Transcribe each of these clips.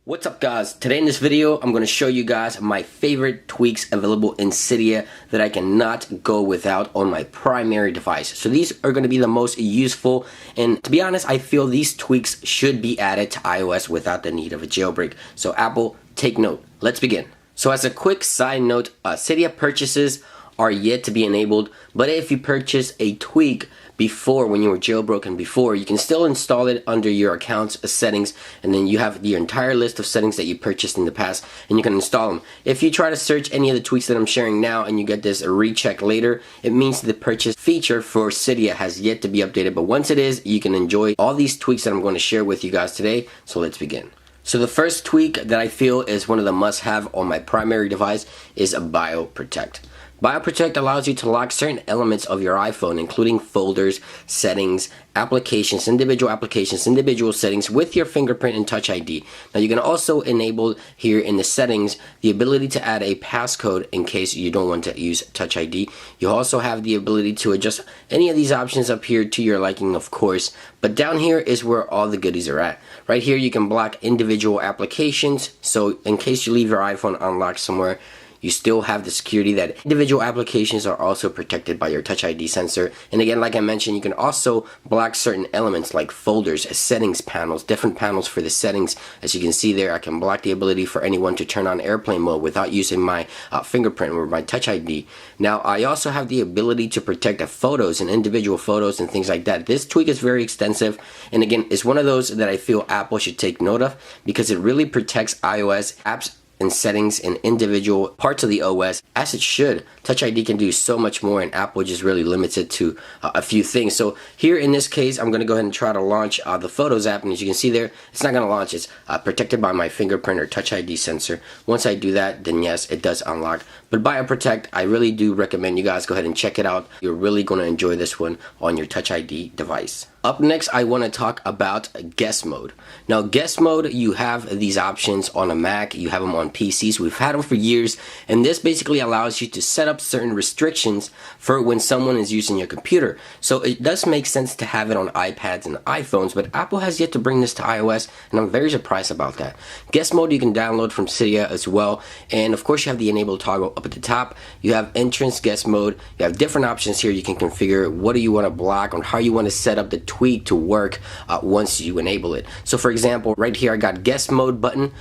What's up guys? Today in this video I'm going to show you guys my favorite tweaks available in Cydia that I cannot go without on my primary device. So these are going to be the most useful, and to be honest I feel these tweaks should be added to iOS without the need of a jailbreak. So Apple, take note. Let's begin. So as a quick side note, Cydia purchases are yet to be enabled, but if you purchase a tweak before, when you were jailbroken before, you can still install it under your account's settings, and then you have your entire list of settings that you purchased in the past and you can install them. If you try to search any of the tweaks that I'm sharing now and you get this recheck later, it means the purchase feature for Cydia has yet to be updated, but once it is, you can enjoy all these tweaks that I'm going to share with you guys today. So let's begin. So the first tweak that I feel is one of the must-have on my primary device is BioProtect. BioProtect allows you to lock certain elements of your iPhone, including folders, settings, applications, individual settings with your fingerprint and Touch ID. Now you can also enable here in the settings the ability to add a passcode in case you don't want to use Touch ID. You also have the ability to adjust any of these options up here to your liking, of course, but down here is where all the goodies are at. Right here you can block individual applications, so in case you leave your iPhone unlocked somewhere, you still have the security that individual applications are also protected by your Touch ID sensor. And again, like I mentioned, you can also block certain elements like folders, settings panels, different panels for the settings. As you can see there, I can block the ability for anyone to turn on airplane mode without using my fingerprint or my Touch ID. Now, I also have the ability to protect the photos and individual photos and things like that. This tweak is very extensive, and again, it's one of those that I feel Apple should take note of because it really protects iOS apps and settings and individual parts of the OS as it should. Touch ID can do so much more, and Apple just really limits it to a few things. So here in this case, I'm going to go ahead and try to launch the Photos app, and as you can see there, it's not going to launch. It's protected by my fingerprint or Touch ID sensor. Once I do that, then yes, it does unlock. But BioProtect, I really do recommend you guys go ahead and check it out. You're really going to enjoy this one on your Touch ID device. Up next, I want to talk about guest mode. Now, guest mode, you have these options on a Mac, you have them on PCs. We've had them for years, and this basically allows you to set up certain restrictions for when someone is using your computer. So it does make sense to have it on iPads and iPhones, but Apple has yet to bring this to iOS, and I'm very surprised about that. Guest mode you can download from Cydia as well, and of course you have the enable toggle up at the top. You have entrance guest mode. You have different options here. You can configure what do you want to block or how you want to set up the tweak to work once you enable it. So for example, right here I got guest mode button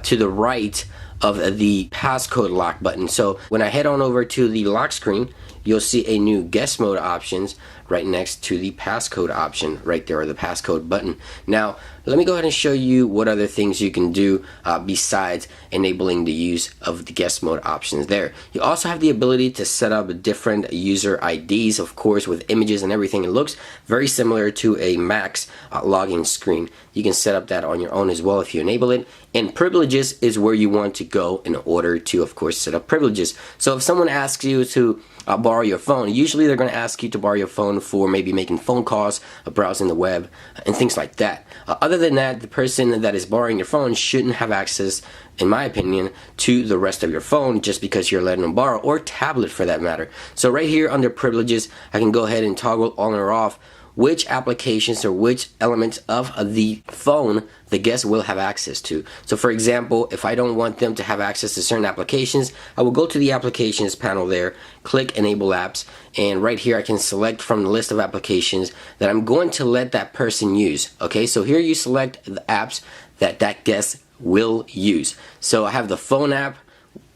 to the right of the passcode lock button. So when I head on over to the lock screen, you'll see a new guest mode options right next to the passcode option right there, or the passcode button. Now let me go ahead and show you what other things you can do besides enabling the use of the guest mode options there. You also have the ability to set up different user IDs, of course, with images and everything. It looks very similar to a Mac's login screen. You can set up that on your own as well if you enable it. And privileges is where you want to go in order to, of course, set up privileges. So if someone asks you to borrow your phone, usually they're going to ask you to borrow your phone for maybe making phone calls, browsing the web, and things like that. Other than that, the person that is borrowing your phone shouldn't have access, in my opinion, to the rest of your phone just because you're letting them borrow, or tablet for that matter. So right here under privileges, I can go ahead and toggle on or off which applications or which elements of the phone the guest will have access to. So for example, if I don't want them to have access to certain applications, I will go to the applications panel there, click enable apps, and right here I can select from the list of applications that I'm going to let that person use. Okay, so here you select the apps that that guest will use. So I have the phone app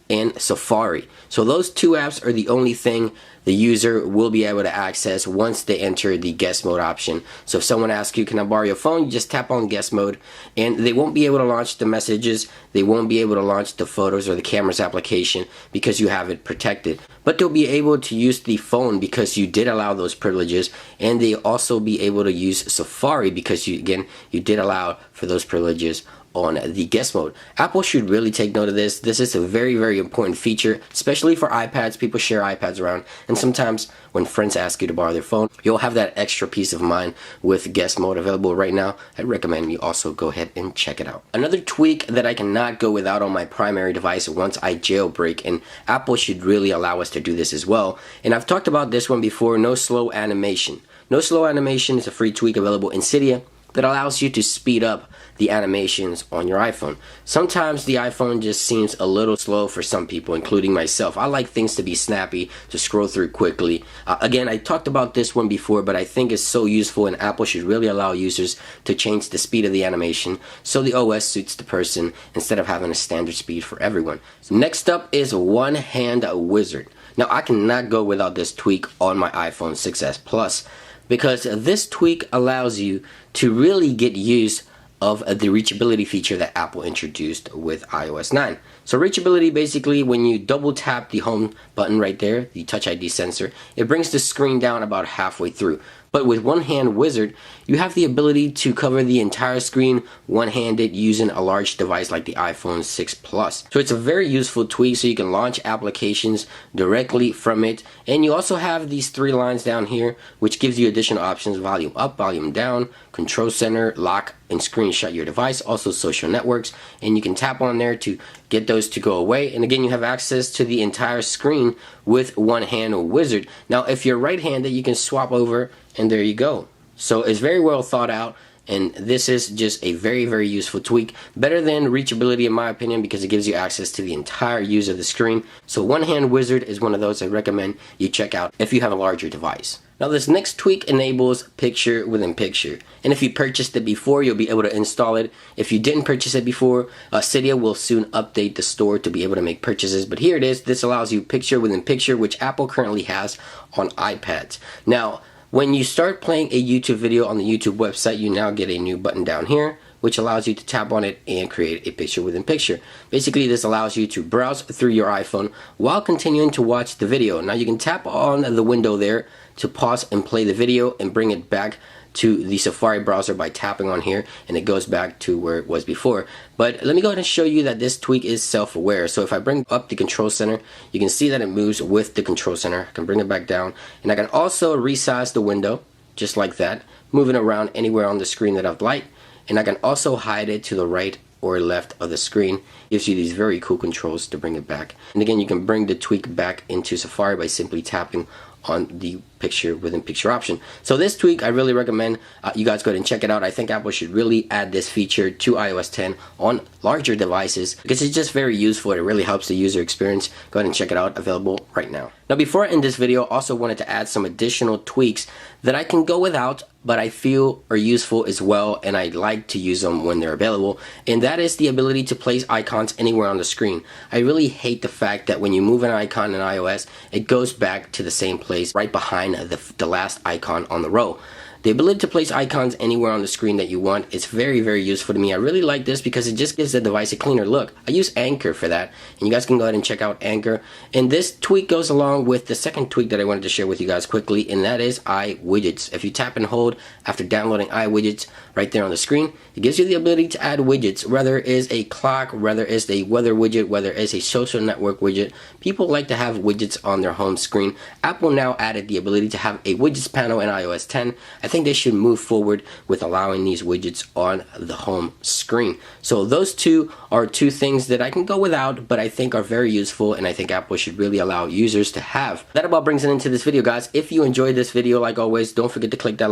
and Safari. So those two apps are the only thing the user will be able to access once they enter the guest mode option. So if someone asks you, can I borrow your phone? You just tap on guest mode, and they won't be able to launch the messages. They won't be able to launch the photos or the cameras application because you have it protected. But they'll be able to use the phone because you did allow those privileges, and they also be able to use Safari because you did allow for those privileges on the guest mode. Apple should really take note of this. This is a very, very important feature, especially for iPads. People share iPads around, and sometimes when friends ask you to borrow their phone, you'll have that extra peace of mind with guest mode available right now. I recommend you also go ahead and check it out. Another tweak that I cannot go without on my primary device once I jailbreak, and Apple should really allow us to do this as well, and I've talked about this one before, no slow animation. No slow animation is a free tweak available in Cydia. that allows you to speed up the animations on your iPhone. Sometimes the iPhone just seems a little slow for some people, including myself. I like things to be snappy, to scroll through quickly. Again, I talked about this one before, but I think it's so useful, and Apple should really allow users to change the speed of the animation so the OS suits the person instead of having a standard speed for everyone. So next up is One Hand Wizard. Now, I cannot go without this tweak on my iPhone 6s Plus, because this tweak allows you to really get use of the reachability feature that Apple introduced with iOS 9. So reachability, basically when you double tap the home button right there, the Touch ID sensor, it brings the screen down about halfway through. But with One Hand Wizard, you have the ability to cover the entire screen one-handed using a large device like the iPhone 6 Plus. So it's a very useful tweak, so you can launch applications directly from it. And you also have these three lines down here, which gives you additional options: volume up, volume down, control center, lock and screenshot your device, also social networks. And you can tap on there to get those to go away. And again, you have access to the entire screen with One Hand Wizard. Now, if you're right-handed, you can swap over, and there you go. So it's very well thought out, and this is just a very, very useful tweak. Better than reachability in my opinion, because it gives you access to the entire use of the screen. So One Hand Wizard is one of those I recommend you check out if you have a larger device. Now, this next tweak enables picture within picture, and if you purchased it before, you'll be able to install it. If you didn't purchase it before, Cydia will soon update the store to be able to make purchases, but here it is. This allows you picture within picture, which Apple currently has on iPads. Now, when you start playing a YouTube video on the YouTube website, you now get a new button down here, which allows you to tap on it and create a picture within picture. Basically, this allows you to browse through your iPhone while continuing to watch the video. Now, you can tap on the window there to pause and play the video and bring it back to the Safari browser by tapping on here, and it goes back to where it was before. But let me go ahead and show you that this tweak is self-aware. So if I bring up the control center, you can see that it moves with the control center. I can bring it back down, and I can also resize the window just like that, moving around anywhere on the screen that I'd like. And I can also hide it to the right or left of the screen. Gives you these very cool controls to bring it back. And again, you can bring the tweak back into Safari by simply tapping on the picture within picture option. So this tweak, I really recommend you guys go ahead and check it out. I think Apple should really add this feature to iOS 10 on larger devices because it's just very useful. It really helps the user experience. Go ahead and check it out, available right now. Now, before I end this video, I also wanted to add some additional tweaks that I can go without, but I feel are useful as well, and I like to use them when they're available, and that is the ability to place icons anywhere on the screen. I really hate the fact that when you move an icon in iOS, it goes back to the same place right behind the last icon on the row. The ability to place icons anywhere on the screen that you want is very, very useful to me. I really like this because it just gives the device a cleaner look. I use Anchor for that, and you guys can go ahead and check out Anchor. And this tweak goes along with the second tweak that I wanted to share with you guys quickly, and that is iWidgets. If you tap and hold after downloading iWidgets right there on the screen, it gives you the ability to add widgets, whether it is a clock, whether it is a weather widget, whether it is a social network widget. People like to have widgets on their home screen. Apple now added the ability to have a widgets panel in iOS 10. I think they should move forward with allowing these widgets on the home screen. So those two are two things that I can go without, but I think are very useful, and I think Apple should really allow users to have. That about brings it into this video, guys. If you enjoyed this video, like always, don't forget to click that